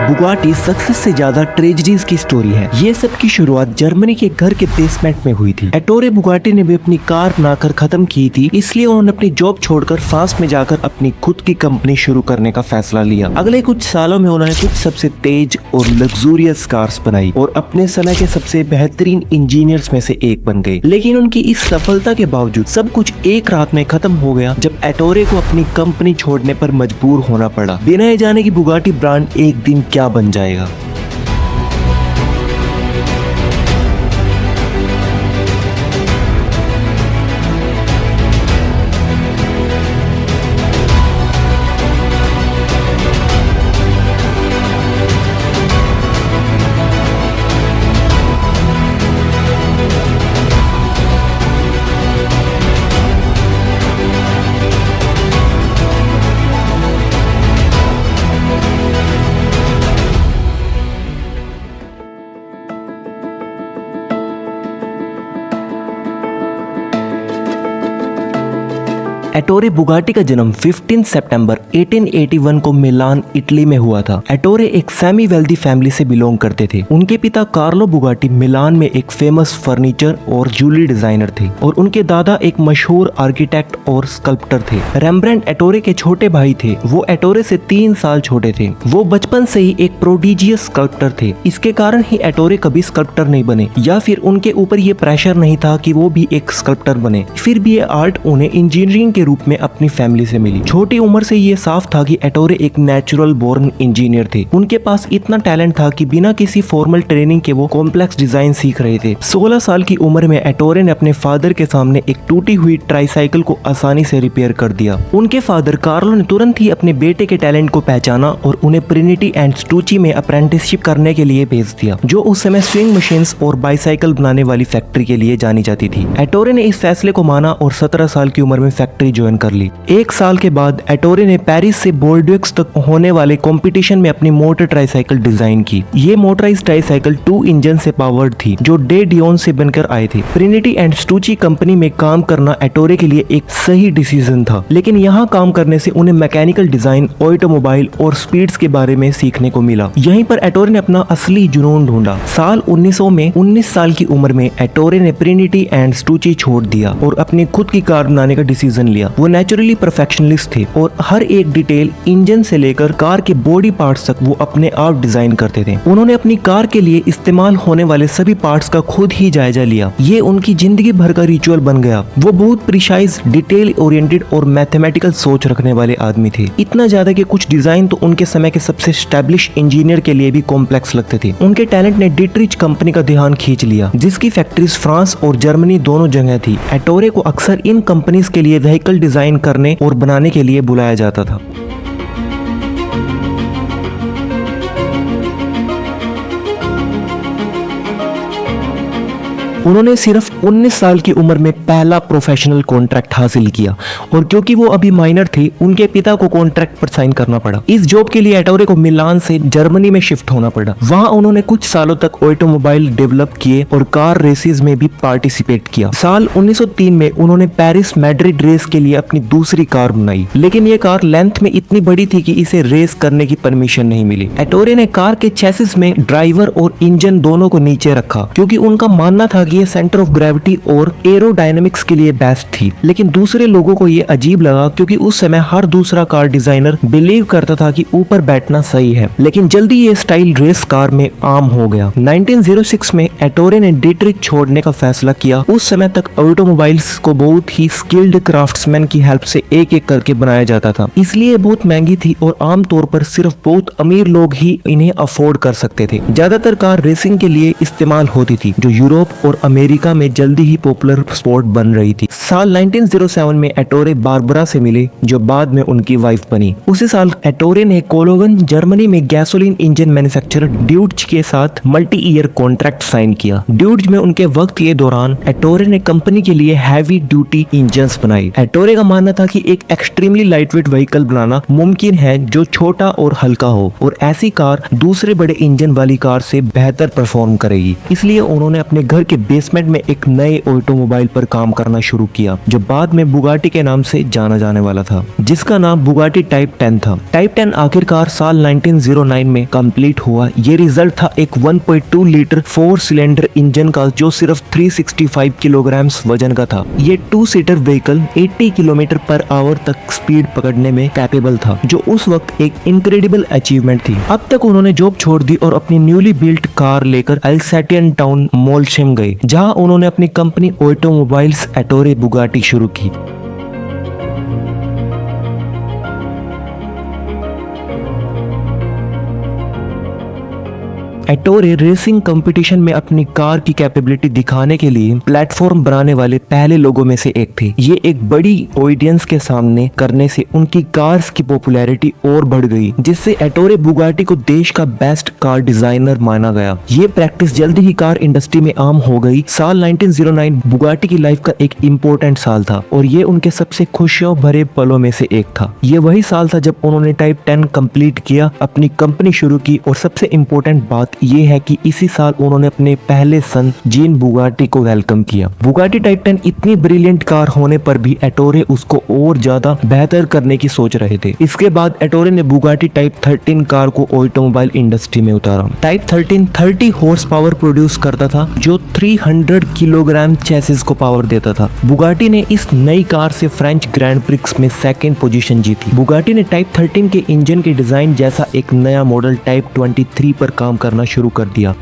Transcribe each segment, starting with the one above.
Bugatti success से ज्यादा tragedies की स्टोरी है। ये सब की शुरुआत जर्मनी के घर के बेसमेंट में हुई थी। एटोरे बुगाटी ने भी अपनी कार बनाकर खत्म की थी, इसलिए उन्होंने अपनी जॉब छोड़कर फ्रांस में जाकर अपनी खुद की कंपनी शुरू करने का फैसला लिया। अगले कुछ सालों में उन्होंने कुछ सबसे तेज और लग्जूरियस कार्स बनाई और अपने समय के सबसे बेहतरीन इंजीनियर्स में से एक बन गए। लेकिन उनकी इस सफलता के बावजूद सब कुछ एक रात में खत्म हो गया जब एटोरे को अपनी कंपनी छोड़ने पर मजबूर होना पड़ा। बिना जाने की बुगाटी ब्रांड एक दिन क्या बन जाएगा। एटोरे बुगाटी का जन्म 15 सितंबर 1881 को मिलान, इटली में हुआ था। एटोरे एक सेमी वेल्दी फैमिली से बिलोंग करते थे। उनके पिता कार्लो बुगाटी मिलान में एक फेमस फर्नीचर और ज्वेलरी डिजाइनर थे और उनके दादा एक मशहूर आर्किटेक्ट और स्कल्प्टर थे। रेम्ब्रांड एटोरे के छोटे भाई थे। वो एटोरे से 3 साल छोटे थे। वो बचपन से ही एक प्रोडिजियस स्कल्प्टर थे। इसके कारण ही एटोरे कभी स्कल्प्टर नहीं बने या फिर उनके ऊपर ये प्रेशर नहीं था कि वो भी एक स्कल्प्टर बने। फिर भी ये आर्ट उन्हें इंजीनियरिंग के रूप में अपनी फैमिली से मिली। छोटी उम्र से ये साफ था कि एटोरे एक नेचुरल बोर्न इंजीनियर थे। उनके पास इतना टैलेंट था कि बिना किसी फॉर्मल ट्रेनिंग के वो कॉम्प्लेक्स डिजाइन सीख रहे थे। 16 साल की उम्र में एटोरे ने अपने फादर के सामने एक टूटी हुई ट्राईसाइकिल को आसानी से रिपेयर कर दिया। उनके फादर कार्लो ने तुरंत ही अपने बेटे के टैलेंट को पहचाना और उन्हें ट्रिनिटी एंड स्टूची में अप्रेंटिसशिप करने के लिए भेज दिया, जो उस समय स्विंग मशीन्स और बाइसाइकिल बनाने वाली फैक्ट्री के लिए जानी जाती थी। एटोरे ने इस फैसले को माना और 17 साल की उम्र में फैक्ट्री ज्वाइन कर ली। 1 साल के बाद एटोरे ने पेरिस से बोर्डेक्स तक होने वाले कंपटीशन में अपनी मोटर ट्राईसाइकिल डिजाइन की। ये मोटराइज्ड ट्राईसाइकिल 2 इंजन से पावर्ड थी, जो डे डियोन से बनकर आए थे। ट्रिनिटी एंड स्टूची कंपनी में काम करना एटोरे के लिए एक सही डिसीजन था, लेकिन यहाँ काम करने से उन्हें मैकेनिकल डिजाइन, ऑटोमोबाइल और स्पीड्स के बारे में सीखने को मिला। यहीं पर एटोरे ने अपना असली जुनून ढूंढा। साल 1900 में 19 साल की उम्र में एटोरे ने ट्रिनिटी एंड स्टूची छोड़ दिया और अपनी खुद की कार बनाने का डिसीजन लिया। वो नेचुरली परफेक्शनिस्ट थे और हर एक डिटेल, इंजन से लेकर कार के बॉडी पार्ट्स तक वो अपने आप डिजाइन करते थे। उन्होंने अपनी कार के लिए इस्तेमाल होने वाले सभी पार्ट्स का खुद ही जायजा लिया। ये उनकी जिंदगी भर का रिचुअल बन गया। वो बहुत प्रिसाइज, डिटेल ओरिएंटेड और मैथमेटिकल सोच रखने वाले आदमी थे। इतना ज्यादा कि कुछ डिजाइन तो उनके समय के सबसे स्टैब्लिश इंजीनियर के लिए भी कॉम्प्लेक्स लगते थे। उनके टैलेंट ने डिट्रिच कंपनी का ध्यान खींच लिया, जिसकी फैक्ट्रीज फ्रांस और जर्मनी दोनों जगह थी। एटोरे को अक्सर इन कंपनीज के लिए व्हीकल डिजाइन करने और बनाने के लिए बुलाया जाता था। उन्होंने सिर्फ 19 साल की उम्र में पहला प्रोफेशनल कॉन्ट्रैक्ट हासिल किया और क्योंकि वो अभी माइनर थे, उनके पिता को कॉन्ट्रैक्ट पर साइन करना पड़ा। इस जॉब के लिए एटोरे को मिलान से जर्मनी में शिफ्ट होना पड़ा। वहां उन्होंने कुछ सालों तक ऑटोमोबाइल डेवलप किए और कार रेसेस में भी पार्टिसिपेट किया। साल 1903 में उन्होंने पेरिस मैड्रिड रेस के लिए अपनी दूसरी कार बनाई, लेकिन ये कार लेंथ में इतनी बड़ी थी कि इसे रेस करने की परमिशन नहीं मिली। एटोरे ने कार के चेसिस में ड्राइवर और इंजन दोनों को नीचे रखा, क्योंकि उनका मानना था ये सेंटर ऑफ ग्रेविटी और एरोडायनामिक्स के लिए बेस्ट थी। लेकिन दूसरे लोगों को ये अजीब लगा, क्योंकि उस समय हर दूसरा कार डिजाइनर बिलीव करता था कि ऊपर बैठना सही है। लेकिन जल्दी ये स्टाइल रेस कार में आम हो गया। 1906 में एटोरे ने डिट्रिच छोड़ने का फैसला किया। उस समय तक ऑटोमोबाइल्स को बहुत ही स्किल्ड क्राफ्ट्समैन की हेल्प से एक एक करके बनाया जाता था, इसलिए बहुत महंगी थी और आमतौर पर सिर्फ बहुत अमीर लोग ही इन्हें अफोर्ड कर सकते थे। ज्यादातर कार रेसिंग के लिए इस्तेमाल होती थी, जो यूरोप और अमेरिका में जल्दी ही पॉपुलर स्पोर्ट बन रही थी। साल 1907 में एटोरे बारबरा से मिले, जो बाद में उनकी वाइफ बनी। उसी साल एटोरे ने कोलोगन, जर्मनी में गैसोलीन इंजन मैन्युफैक्चरर ड्यूट्ज के साथ मल्टी ईयर कॉन्ट्रैक्ट साइन किया। ड्यूट्ज में उनके वक्त के दौरान एटोरे ने कंपनी के लिए हैवी ड्यूटी इंजन्स बनाई। एटोरे का मानना था कि एक एक्सट्रीमली लाइटवेट व्हीकल बनाना मुमकिन है जो छोटा और हल्का हो, और ऐसी कार दूसरे बड़े इंजन वाली कार से बेहतर परफॉर्म करेगी। इसलिए उन्होंने अपने घर के बेसमेंट में एक नए ऑटोमोबाइल पर काम करना शुरू किया जो बाद में बुगाटी के नाम से जाना जाने वाला था, जिसका नाम बुगाटी टाइप 10 था। टाइप 10 आखिरकार साल 1909 में कंप्लीट हुआ। ये रिजल्ट था एक 1.2 लीटर 4 सिलेंडर इंजन का जो सिर्फ 365 किलोग्राम वजन का था। ये 2 seater vehicle 80 kilometre per hour तक स्पीड पकड़ने में कैपेबल था, जो उस वक्त एक इनक्रेडिबल अचीवमेंट थी। अब तक उन्होंने जॉब छोड़ दी और अपनी न्यूली बिल्ट कार लेकर अल्सेटियन टाउन मोल्शेम गए, जहां उन्होंने अपनी कंपनी ऑटोमोबाइल्स एटोरे बुगाटी शुरू की। एटोरे रेसिंग कंपटीशन में अपनी कार की कैपेबिलिटी दिखाने के लिए प्लेटफॉर्म बनाने वाले पहले लोगों में से एक थे। ये एक बड़ी ऑडियंस के सामने करने से उनकी कार्स की पॉपुलैरिटी और बढ़ गई, जिससे एटोरे बुगाटी को देश का बेस्ट कार डिजाइनर माना गया। ये प्रैक्टिस जल्दी ही कार इंडस्ट्री में आम हो गई। साल 1909 बुगाटी की लाइफ का एक इम्पोर्टेंट साल था और ये उनके सबसे खुशियों भरे पलों में से एक था। ये वही साल था जब उन्होंने टाइप 10 कंप्लीट किया, अपनी कंपनी शुरू की और सबसे इम्पोर्टेंट बात ये है कि इसी साल उन्होंने अपने पहले सन जीन बुगाटी को वेलकम किया। बुगाटी टाइप 10 इतनी ब्रिलियंट कार होने पर भी एटोरे उसको और ज्यादा बेहतर करने की सोच रहे थे। इसके बाद एटोरे ने बुगाटी टाइप 13 कार को ऑटोमोबाइल इंडस्ट्री में उतारा। टाइप 13 30 हॉर्स पावर प्रोड्यूस करता था, जो 300 किलोग्राम चेसिस को पावर देता था। बुगाटी ने इस नई कार से फ्रेंच ग्रैंड प्रिक्स में सेकंड पोजीशन जीती। बुगाटी ने टाइप 13 के इंजन के डिजाइन जैसा एक नया मॉडल टाइप 23 पर काम करना शुरू कर दिया।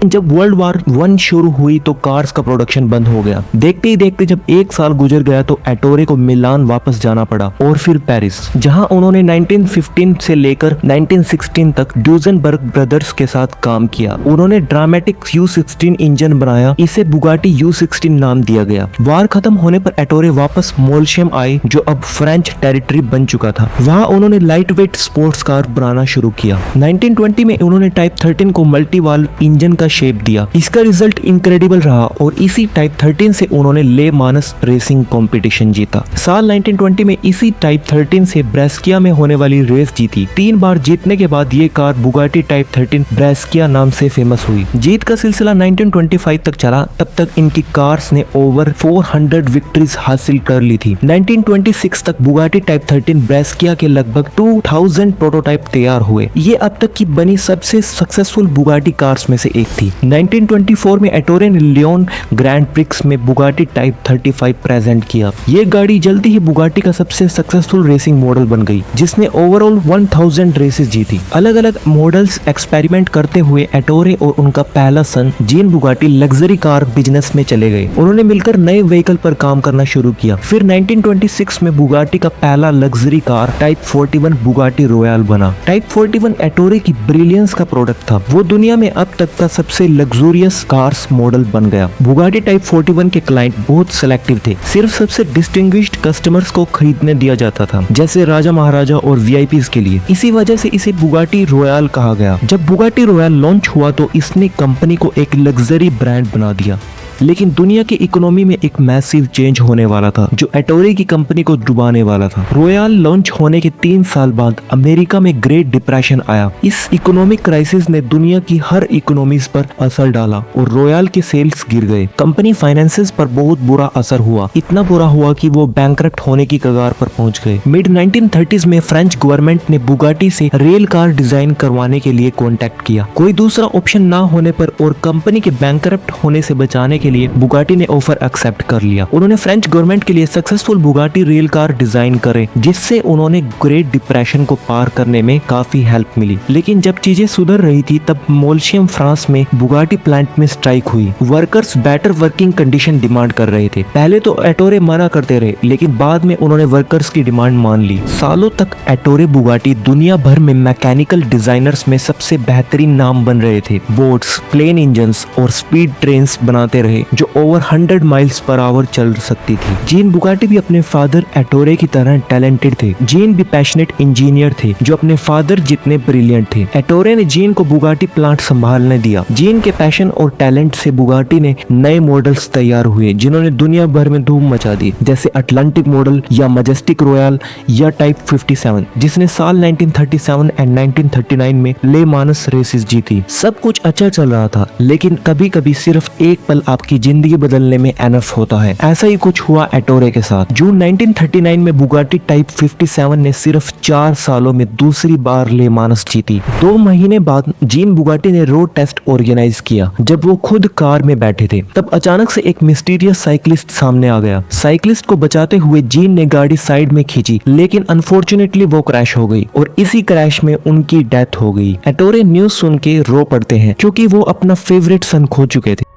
जब वर्ल्ड वार 1 शुरू हुई तो कार्स का प्रोडक्शन बंद हो गया। देखते ही देखते जब 1 साल गुजर गया तो एटोरे को मिलान वापस जाना पड़ा और फिर पेरिस, जहां उन्होंने 1915 से लेकर 1916 तक ड्यूजनबर्ग ब्रदर्स के साथ काम किया। उन्होंने ड्रामेटिक U16 इंजन बनाया, इसे बुगाटी U16 नाम दिया गया। वार खत्म होने पर एटोरे वापस मोल्शेम आए, जो अब फ्रेंच टेरिटरी बन चुका था। वहां उन्होंने लाइट वेट स्पोर्ट्स कार बनाना शुरू किया। 1920 में उन्होंने टाइप 13 को मल्टी वाल्व इंजन का शेप दिया। इसका रिजल्ट इनक्रेडिबल रहा और इसी टाइप 13 से उन्होंने ले मानस रेसिंग कंपटीशन जीता। साल 1920 में इसी टाइप 13 से ब्रेस्किया में होने वाली रेस जीती। 3 बार जीतने के बाद ये कार बुगाटी टाइप 13 ब्रेस्किया नाम से फेमस हुई। जीत का सिलसिला 1925 तक चला। तब तक इनकी कार्स ने ओवर 400 विक्ट्रीज हासिल कर ली थी। 1926 तक बुगाटी टाइप 13 ब्रेस्किया के लगभग 2000 प्रोटोटाइप तैयार हुए। ये अब तक की बनी सबसे सक्सेसफुल बुगाटी कार्स में से एक थी। 1924 में एटोरे ने लियोन ग्रैंड प्रिक्स में बुगाटी टाइप 35 प्रेजेंट किया। ये गाड़ी जल्दी ही बुगाटी का सबसे सक्सेसफुल रेसिंग मॉडल बन गई, जिसने ओवरऑल 1000 रेसेस जीती। अलग अलग मॉडल्स एक्सपेरिमेंट करते हुए एटोरे और उनका पहला son Jean Bugatti luxury car business में चले गए। उन्होंने मिलकर नए व्हीकल पर काम करना शुरू किया। फिर 1926 में बुगाटी का पहला luxury car type 41 Bugatti royal बना। टाइप 41 एटोरे की ब्रिलियंस का प्रोडक्ट था। वो दुनिया में अब तक का सबसे लग्जूरियस कार्स मॉडल बन गया। बुगाटी टाइप 41 के क्लाइंट बहुत सिलेक्टिव थे। सिर्फ सबसे डिस्टिंग्विश्ड कस्टमर्स को खरीदने दिया जाता था, जैसे राजा महाराजा और वीआईपीज के लिए। इसी वजह से इसे बुगाटी रॉयल कहा गया। जब बुगाटी रॉयल लॉन्च हुआ तो इसने कंपनी को एक लग्जरी ब्रांड बना दिया। लेकिन दुनिया की इकोनॉमी में एक मैसिव चेंज होने वाला था, जो एटोरे की कंपनी को डुबाने वाला था। रॉयल लॉन्च होने के 3 साल बाद अमेरिका में ग्रेट डिप्रेशन आया। इस इकोनॉमिक क्राइसिस ने दुनिया की हर इकोनॉमीज पर असर डाला और रॉयल के सेल्स गिर गए। कंपनी फाइनेंसेस पर बहुत बुरा असर हुआ, इतना बुरा हुआ कि वो बैंकरप्ट होने की कगार पर पहुंच गए। मिड 1930s में फ्रेंच गवर्नमेंट ने बुगाटी से रेल कार डिजाइन करवाने के लिए कॉन्टेक्ट किया। कोई दूसरा ऑप्शन ना होने पर और कंपनी के बैंकरप्ट होने से बचाने के लिए बुगाटी ने ऑफर एक्सेप्ट कर लिया। उन्होंने फ्रेंच गवर्नमेंट के लिए successful Bugatti rail car design करे, जिससे उन्होंने ग्रेट डिप्रेशन को पार करने में काफी हेल्प मिली। लेकिन जब चीजें सुधर रही थी तब मोल्शियम फ्रांस में बुगाटी प्लांट में स्ट्राइक हुई। Workers better working condition demand कर रहे थे। पहले तो एटोरे मना करते रहे, लेकिन बाद में उन्होंने वर्कर्स की डिमांड मान ली। सालों तक एटोरे बुगाटी दुनिया भर में मैकेनिकल डिजाइनर्स में सबसे बेहतरीन नाम बन रहे थे। बोट्स, प्लेन इंजन्स और स्पीड ट्रेन्स बनाते रहे रहे जो ओवर 100 माइल्स पर आवर चल सकती थी। जीन बुगाटी भी अपने फादर एटोरे की तरह टैलेंटेड थे। जीन भी पैशनेट इंजीनियर थे जो अपने फादर जितने ब्रिलियंट थे। एटोरे ने जीन को बुगाटी प्लांट संभालने दिया। जीन के पैशन और टैलेंट से बुगाटी ने नए मॉडल्स तैयार हुए जिन्होंने दुनिया भर में धूम मचा दी, जैसे अटलांटिक मॉडल या मजेस्टिक रॉयल या टाइप 57 जिसने साल 1937 एंड 1939 में ले मानस रेसेस जीती। सब कुछ अच्छा चल रहा था, लेकिन कभी कभी सिर्फ एक पल आपकी जिंदगी बदलने में एनफ होता है। ऐसा ही कुछ हुआ एटोरे के साथ। जून 1939 में बुगाटी टाइप 57 ने सिर्फ 4 सालों में दूसरी बार ले मानस जीती। 2 महीने बाद जीन बुगाटी ने रोड टेस्ट ऑर्गेनाइज किया। जब वो खुद कार में बैठे थे तब अचानक से एक मिस्टीरियस साइकिलिस्ट सामने आ गया। साइकिलिस्ट को बचाते हुए जीन ने गाड़ी साइड में खींची, लेकिन अनफॉर्चुनेटली वो क्रैश हो गई और इसी क्रैश में उनकी डेथ हो गई। एटोरे न्यूज सुन के रो पड़ते हैं क्योंकि वो अपना फेवरेट सन खो चुके थे।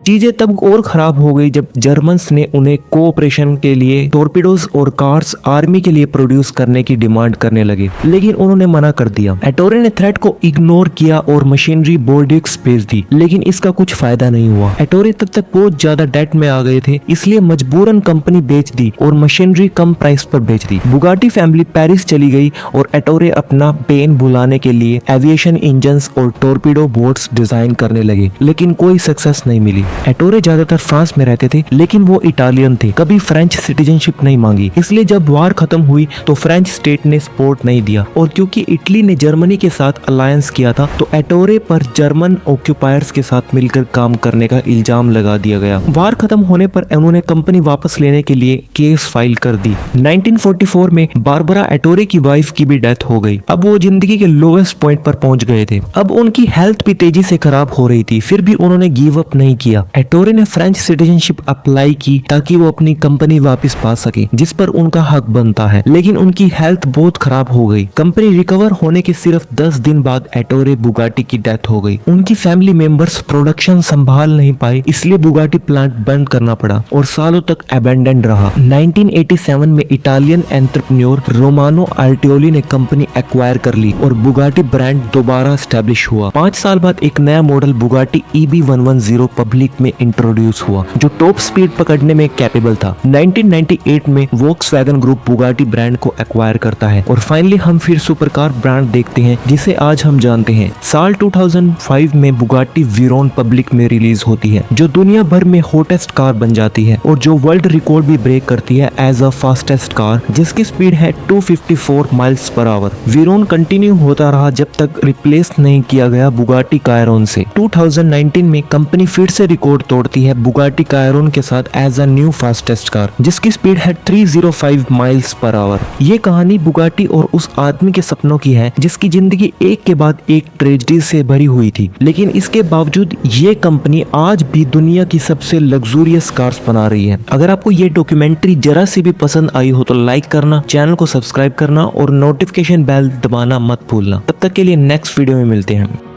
चीजें तब और खराब हो गई जब जर्मन्स ने उन्हें कोऑपरेशन के लिए टॉर्पीडोज और कार्स आर्मी के लिए प्रोड्यूस करने की डिमांड करने लगे, लेकिन उन्होंने मना कर दिया। एटोरे ने थ्रेट को इग्नोर किया और मशीनरी बोर्डिक्स भेज दी, लेकिन इसका कुछ फायदा नहीं हुआ। एटोरे तब तक बहुत ज्यादा डेट में आ गए थे, इसलिए मजबूरन कंपनी बेच दी और मशीनरी कम प्राइस पर बेच दी। बुगाटी फैमिली पेरिस चली गई और एटोरे अपना पेन भुलाने के लिए एविएशन इंजन्स और टॉर्पीडो बोट्स डिजाइन करने लगे, लेकिन कोई सक्सेस नहीं मिली। एटोरे ज्यादातर फ्रांस में रहते थे, लेकिन वो इटालियन थे, कभी फ्रेंच सिटीजनशिप नहीं मांगी। इसलिए जब वार खत्म हुई तो फ्रेंच स्टेट ने सपोर्ट नहीं दिया, और क्योंकि इटली ने जर्मनी के साथ अलायंस किया था तो एटोरे पर जर्मन ऑक्यूपायर्स के साथ मिलकर काम करने का इल्जाम लगा दिया गया। वार खत्म होने पर उन्होंने कंपनी वापस लेने के लिए केस फाइल कर दी। 1944 में बारबरा एटोरे की वाइफ की भी डेथ हो गई। अब वो जिंदगी के लोएस्ट पॉइंट पर पहुंच गए थे। अब उनकी हेल्थ भी तेजी से खराब हो रही थी, फिर भी उन्होंने गिव अप नहीं किया। एटोरे ने फ्रेंच सिटीजनशिप अप्लाई की ताकि वो अपनी कंपनी वापस पा सके, जिस पर उनका हक बनता है, लेकिन उनकी हेल्थ बहुत खराब हो गई। कंपनी रिकवर होने के सिर्फ 10 दिन बाद एटोरे बुगाटी की डेथ हो गई। उनकी फैमिली मेंबर्स प्रोडक्शन संभाल नहीं पाए, इसलिए बुगाटी प्लांट बंद करना पड़ा और सालों तक अबेंडेंड रहा। 1987 में इटालियन एंटरप्रेन्योर रोमानो आर्टियोली ने कंपनी एक्वायर कर ली और बुगाटी ब्रांड दोबारा एस्टेब्लिश हुआ। 5 साल बाद एक नया मॉडल बुगाटी EB110 पब्लिक में इंट्रोड्यूस हुआ, जो टॉप स्पीड पकड़ने में कैपेबल था। 1998 में वोक्सवैगन ग्रुप बुगाटी ब्रांड को एक्वायर करता है और फाइनली हम फिर सुपरकार ब्रांड देखते हैं जिसे आज हम जानते हैं। साल 2005 में बुगाटी वीरोन पब्लिक में रिलीज होती है, जो दुनिया भर में हॉटेस्ट कार बन जाती है और जो वर्ल्ड रिकॉर्ड भी ब्रेक करती है एज अ फास्टेस्ट कार, जिसकी स्पीड है 254 माइल्स पर आवर। वीरोन कंटिन्यू होता रहा जब तक रिप्लेस नहीं किया गया बुगाटी कायरोन से। 2019 में कंपनी फिर से रिकॉर्ड तोड़ती है बुगाटी कायरोन के साथ as a new fastest car, जिसकी स्पीड है 305 माइल्स पर आवर। ये कहानी बुगाटी और उस आदमी के सपनों की है जिसकी जिंदगी एक के बाद एक ट्रेजेडी से भरी हुई थी, लेकिन इसके बावजूद ये कंपनी आज भी दुनिया की सबसे लग्जूरियस कार्स बना रही है। अगर आपको ये डॉक्यूमेंट्री जरा सी भी पसंद आई हो तो लाइक करना, चैनल को सब्सक्राइब करना और नोटिफिकेशन बेल दबाना मत भूलना। तब तक के लिए नेक्स्ट वीडियो में मिलते हैं।